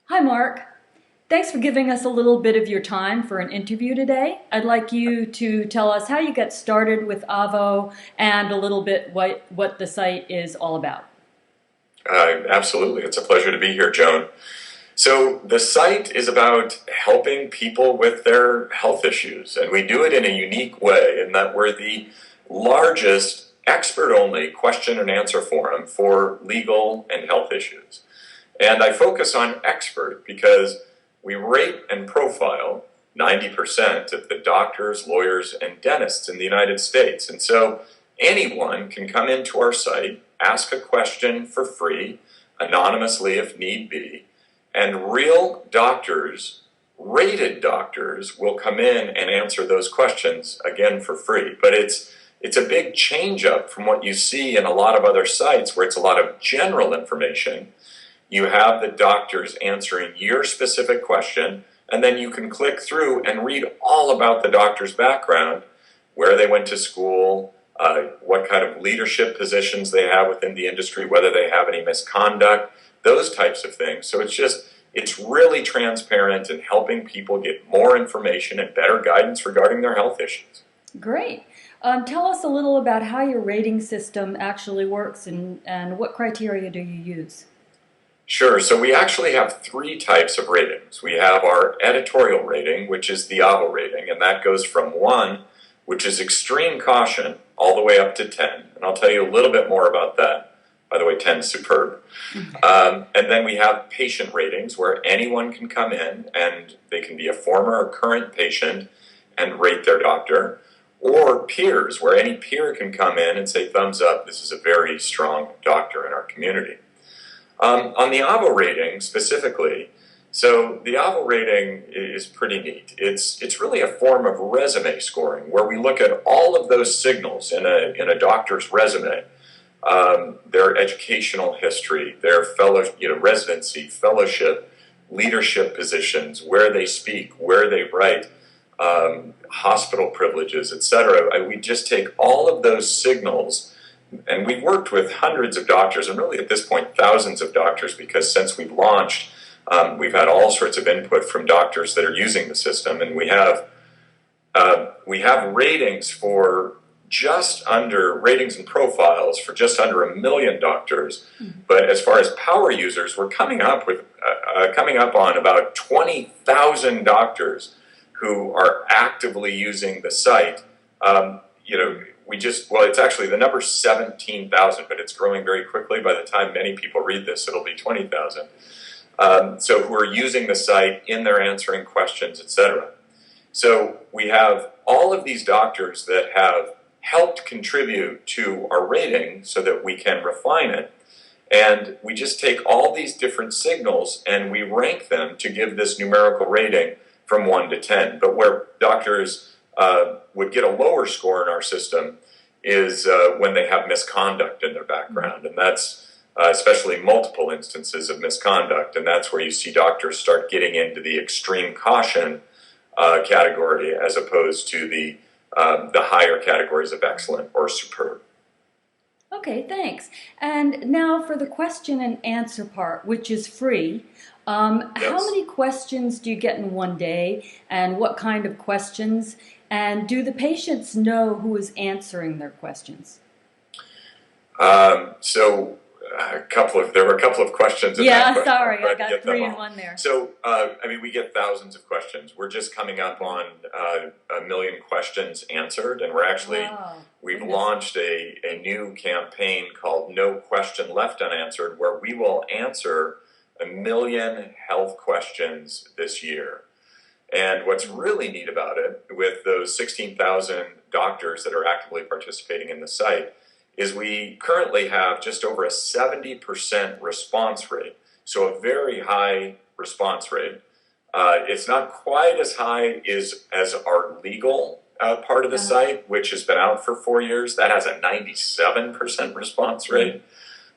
Hi, Mark. Thanks for giving us a little bit of your time for an interview today. I'd like you to tell us how you got started with AVO and a little bit what the site is all about. Absolutely. It's a pleasure to be here, Joan. So the site is about helping people with their health issues, and we do it in a unique way in that we're the largest expert-only question and answer forum for legal and health issues. And I focus on expert because we rate and profile 90% of the doctors, lawyers, and dentists in the United States. And so anyone can come into our site, ask a question for free, anonymously if need be, and real doctors, rated doctors, will come in and answer those questions again for free. But it's a big change up from what you see in a lot of other sites where it's a lot of general information. You have the doctors answering your specific question, and then you can click through and read all about the doctor's background, where they went to school, what kind of leadership positions they have within the industry, whether they have any misconduct, those types of things. So it's really transparent and helping people get more information and better guidance regarding their health issues. Great. Tell us a little about how your rating system actually works and what criteria do you use? Sure. So we actually have three types of ratings. We have our editorial rating, which is the AVO rating, and that goes from 1, which is extreme caution, all the way up to 10. And I'll tell you a little bit more about that. By the way, 10 is superb. And then we have patient ratings, where anyone can come in and they can be a former or current patient and rate their doctor. Or peers, where any peer can come in and say, thumbs up, this is a very strong doctor in our community. On the AVO rating specifically, so the AVO rating is pretty neat. It's really a form of resume scoring where we look at all of those signals in a doctor's resume, their educational history, their residency, fellowship, leadership positions, where they speak, where they write, hospital privileges, etc. We just take all of those signals. And we've worked with hundreds of doctors, and really at this point thousands of doctors, because since we've launched, we've had all sorts of input from doctors that are using the system. And we have ratings for ratings and profiles for just under 1 million doctors. But as far as power users, we're coming up on about 20,000 doctors who are actively using the site. It's actually, the number's 17,000, but it's growing very quickly. By the time many people read this, it'll be 20,000. So who are using the site in their answering questions, etc. So we have all of these doctors that have helped contribute to our rating so that we can refine it. And we just take all these different signals and we rank them to give this numerical rating from 1 to 10. But where doctors would get a lower score in our system is when they have misconduct in their background, and that's especially multiple instances of misconduct, and that's where you see doctors start getting into the extreme caution category as opposed to the higher categories of excellent or superb. Okay, thanks. And now for the question and answer part, which is free. How many questions do you get in one day, and what kind of questions? And do the patients know who is answering their questions? There were a couple of questions in that question. Sorry, I got 3 in 1 there. So, we get thousands of questions. We're just coming up on 1 million questions answered, and we've launched a new campaign called No Question Left Unanswered, where we will answer 1 million health questions this year. And what's really neat about it, with those 16,000 doctors that are actively participating in the site, is we currently have just over a 70% response rate. So a very high response rate. It's not quite as high as our legal part of the site, which has been out for 4 years. That has a 97% response rate.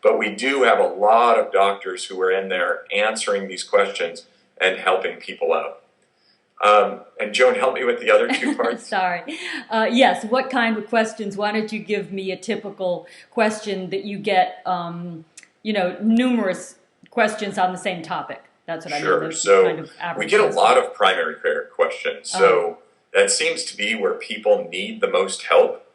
But we do have a lot of doctors who are in there answering these questions and helping people out. And Joan, help me with the other 2 parts. Sorry. Yes, what kind of questions? Why don't you give me a typical question that you get, numerous questions on the same topic? That's what I mean, Sure. the kind So of we average get a lot question. of primary care questions. Oh, So that seems to be where people need the most help.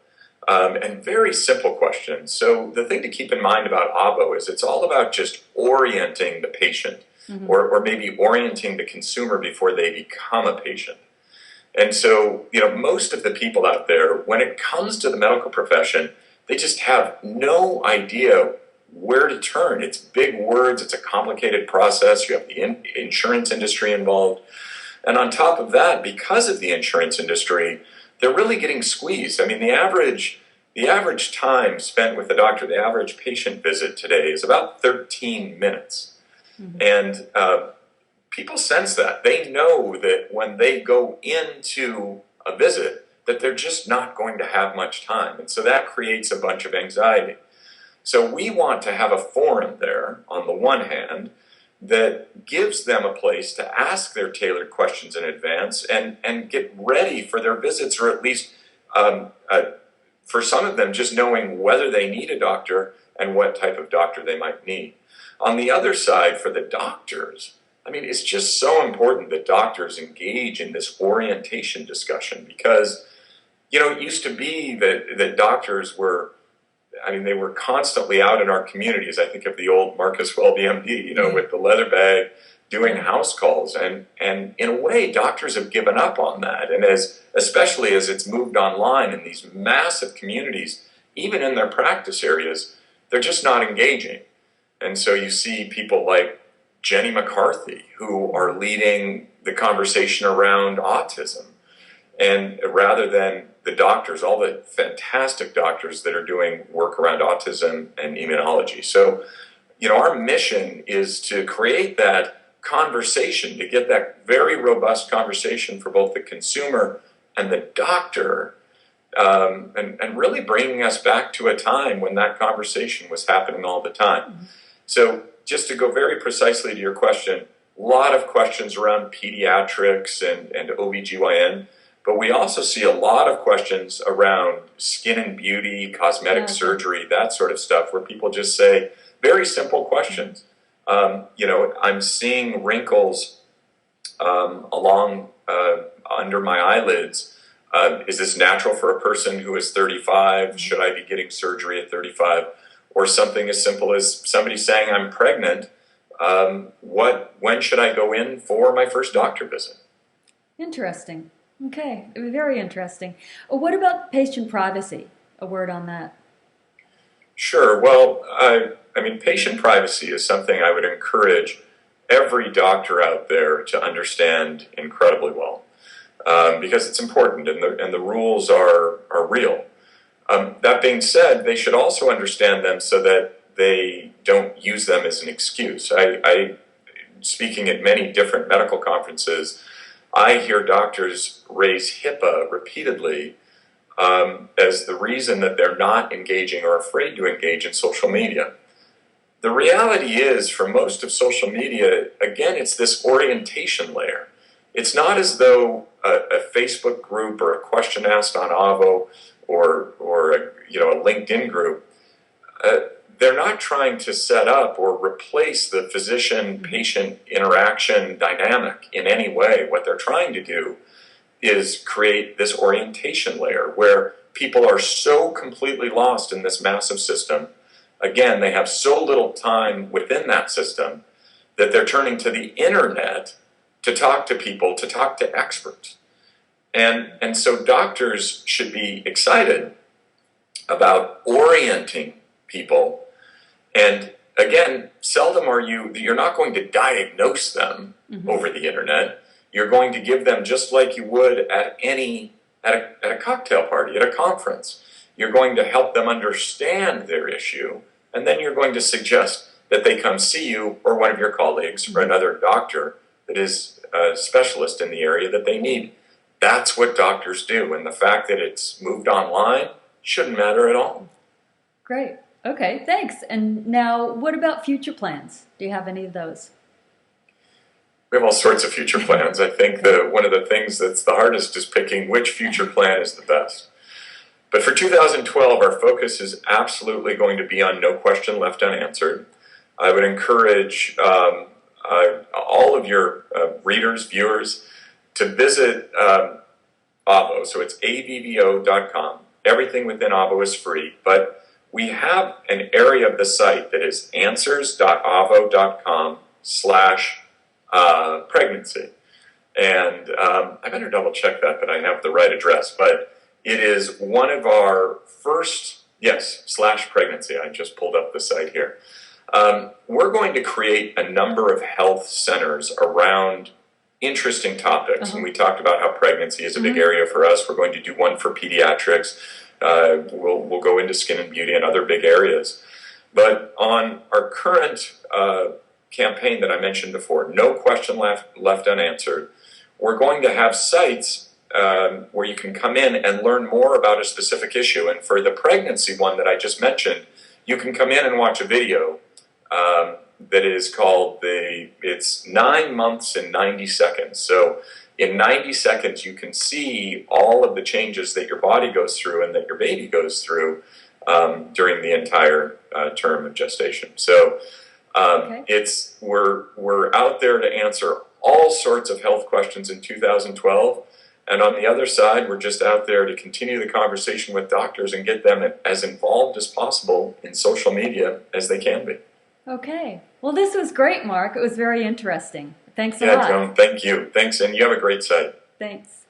And very simple questions. So the thing to keep in mind about AVO is it's all about just orienting the patient, hmm, or maybe orienting the consumer before they become a patient. And so, most of the people out there, when it comes to the medical profession, they just have no idea where to turn. It's big words, it's a complicated process. You have the insurance industry involved. And on top of that, because of the insurance industry, they're really getting squeezed. I mean, the average time spent with the doctor, the average patient visit today is about 13 minutes. hmm, And people sense that. They know that when they go into a visit, that they're just not going to have much time. And so that creates a bunch of anxiety. So we want to have a forum there, on the one hand, that gives them a place to ask their tailored questions in advance and get ready for their visits, or at least um, uh, for some of them, just knowing whether they need a doctor and what type of doctor they might need. On the other side, for the doctors, I mean, it's just so important that doctors engage in this orientation discussion because, it used to be that doctors were, I mean, they were constantly out in our communities. I think of the old Marcus Welby MD, with the leather bag doing yeah. house calls. And in a way, doctors have given up on that. And especially as it's moved online in these massive communities, even in their practice areas, they're just not engaging. And so you see people like Jenny McCarthy, who are leading the conversation around autism. And rather than the doctors, all the fantastic doctors that are doing work around autism and immunology. So, our mission is to create that conversation, to get that very robust conversation for both the consumer and the doctor, and really bringing us back to a time when that conversation was happening all the time. So, just to go very precisely to your question, a lot of questions around pediatrics and OBGYN. But we also see a lot of questions around skin and beauty, cosmetic Okay. surgery, that sort of stuff, where people just say very simple questions. I'm seeing wrinkles along under my eyelids. Is this natural for a person who is 35? Should I be getting surgery at 35? Or something as simple as somebody saying, I'm pregnant. When should I go in for my first doctor visit? Interesting. Okay, very interesting. What about patient privacy? A word on that. Sure. Well, I mean, patient privacy is something I would encourage every doctor out there to understand incredibly well, because it's important, and the rules are real. That being said, they should also understand them so that they don't use them as an excuse. Speaking at many different medical conferences, I hear doctors raise HIPAA repeatedly as the reason that they're not engaging or afraid to engage in social media. The reality is, for most of social media, again, it's this orientation layer. It's not as though a Facebook group or a question asked on Avo or a LinkedIn group, they're not trying to set up or replace the physician-patient interaction dynamic in any way. What they're trying to do is create this orientation layer where people are so completely lost in this massive system. Again, they have so little time within that system that they're turning to the internet to talk to people, to talk to experts. And so doctors should be excited about orienting people. And again, seldom you're not going to diagnose them over the internet. You're going to give them, just like you would at a cocktail party, at a conference. You're going to help them understand their issue, and then you're going to suggest that they come see you or one of your colleagues or another doctor that is a specialist in the area that they need. That's what doctors do, and the fact that it's moved online shouldn't matter at all. Great. Okay, thanks. And now, what about future plans? Do you have any of those? We have all sorts of future plans. I think that one of the things that's the hardest is picking which future plan is the best. But for 2012, our focus is absolutely going to be on no question left unanswered. I would encourage all of your readers, viewers, to visit Avo. So it's avvo.com. Everything within Avo is free, but we have an area of the site that is answers.avo.com/pregnancy. And I better double check that I have the right address, but it is one of our first, yes, /pregnancy. I just pulled up the site here. We're going to create a number of health centers around interesting topics. And we talked about how pregnancy is a big area for us. We're going to do one for pediatrics. We'll go into skin and beauty and other big areas. But on our current campaign that I mentioned before, no question left unanswered, we're going to have sites where you can come in and learn more about a specific issue. And for the pregnancy one that I just mentioned, you can come in and watch a video that is called it's 9 months in 90 seconds. So in 90 seconds, you can see all of the changes that your body goes through and that your baby goes through during the entire term of gestation. So we're out there to answer all sorts of health questions in 2012. And on the other side, we're just out there to continue the conversation with doctors and get them as involved as possible in social media as they can be. Okay. Well, this was great, Mark. It was very interesting. Thanks a lot. Yeah, Joan, thank you. Thanks, and you have a great site. Thanks.